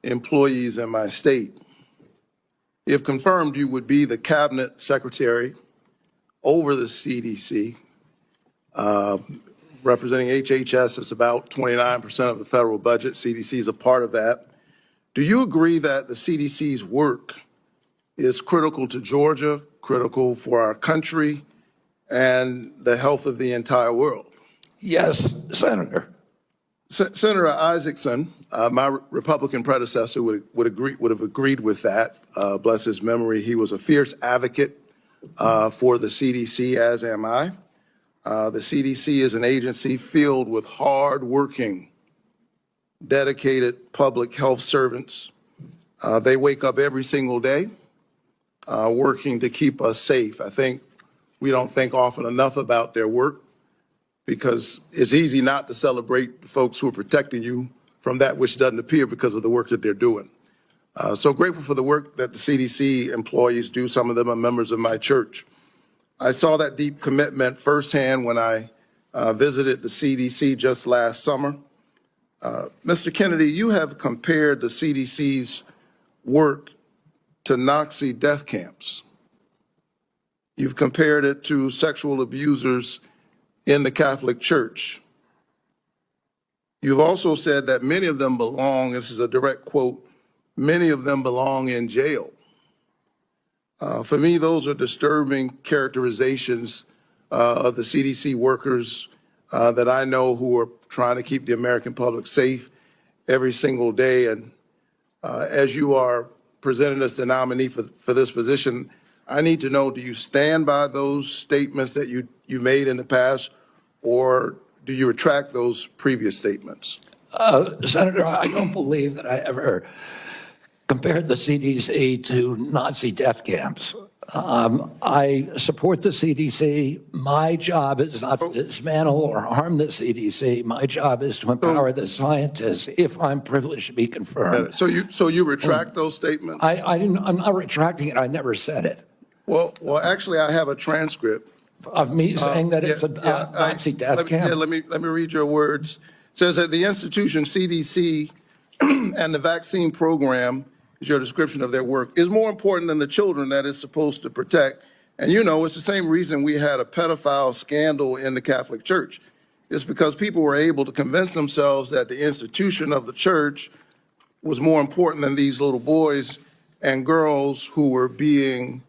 employees in my state. If confirmed, you would be the cabinet secretary over the CDC. Representing HHS is about 29% of the federal budget. CDC is a part of that. Do you agree that the CDC's work is critical to Georgia, critical for our country, and the health of the entire world? Yes, Senator. Senator Isaacson, my Republican predecessor, would have agreed with that. Bless his memory. He was a fierce advocate for the CDC, as am I. The CDC is an agency filled with hard-working, dedicated public health servants. They wake up every single day working to keep us safe. I think we don't think often enough about their work, because it's easy not to celebrate the folks who are protecting you from that which doesn't appear because of the work that they're doing. So grateful for the work that the CDC employees do. Some of them are members of my church. I saw that deep commitment firsthand when I visited the CDC just last summer. Mr. Kennedy, you have compared the CDC's work to Nazi death camps. You've compared it to sexual abusers in the Catholic Church. You've also said that many of them belong, this is a direct quote, many of them belong in jail. For me, those are disturbing characterizations of the CDC workers that I know who are trying to keep the American public safe every single day. And as you are presented as the nominee for this position, I need to know, do you stand by those statements that you made in the past, or do you retract those previous statements? Senator, I don't believe that I ever compared the CDC to Nazi death camps. I support the CDC. My job is not to dismantle or harm the CDC. My job is to empower the scientists, if I'm privileged to be confirmed. So you retract those statements? I'm not retracting it. I never said it. Well, actually, I have a transcript of me saying that it's a Nazi death camp. Yeah, let me read your words. It says that the institution CDC and the vaccine program, is your description of their work, is more important than the children that it's supposed to protect. And you know, it's the same reason we had a pedophile scandal in the Catholic Church. It's because people were able to convince themselves that the institution of the church was more important than these little boys and girls who were being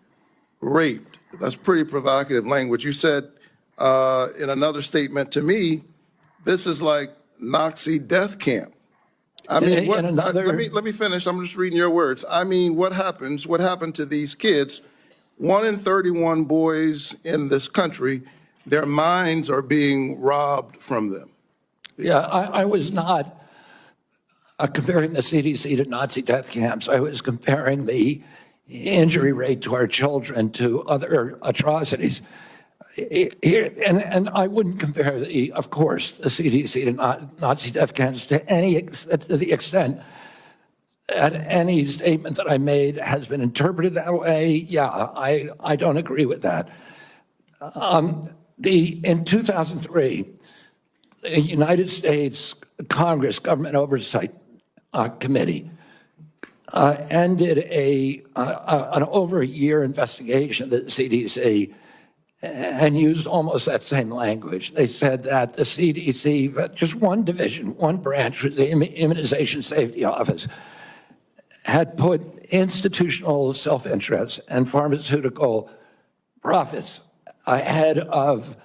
raped. That's pretty provocative language. You said in another statement to me, this is like Nazi death camp. I mean, let me finish. I'm just reading your words. I mean, what happened to these kids? 1 in 31 boys in this country, their minds are being robbed from them. Yeah, I was not comparing the CDC to Nazi death camps. I was comparing the injury rate to our children to other atrocities. And I wouldn't compare, of course, the CDC to Nazi death camps to the extent that any statement that I made has been interpreted that way. Yeah, I don't agree with that. In 2003, the United States Congress Government Oversight Committee ended an over a year investigation of the CDC and used almost that same language. They said that the CDC, just one division, one branch, the Immunization Safety Office, had put institutional self-interest and pharmaceutical profits ahead of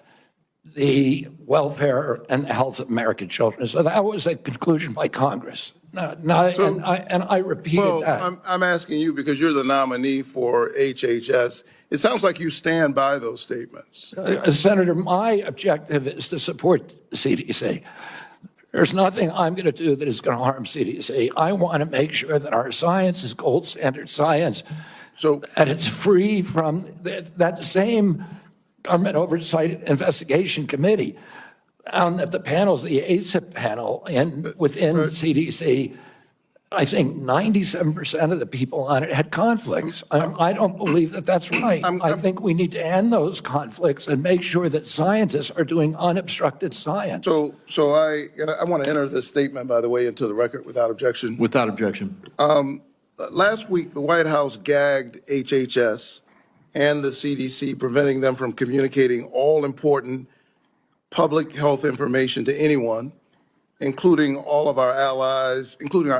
the welfare and the health of American children. So that was a conclusion by Congress. And I repeated that. I'm asking you because you're the nominee for HHS. It sounds like you stand by those statements. Senator, my objective is to support the CDC. There's nothing I'm going to do that is going to harm CDC. I want to make sure that our science is gold standard science, and it's free from that same Government Oversight Investigation Committee found that the panels, the ACIP panel within CDC, I think 97% of the people on it had conflicts. I don't believe that that's right. I think we need to end those conflicts and make sure that scientists are doing unobstructed science. So I want to enter this statement, by the way, into the record without objection. Without objection. Last week, the White House gagged HHS and the CDC, preventing them from communicating all important public health information to anyone, including all of our allies, including our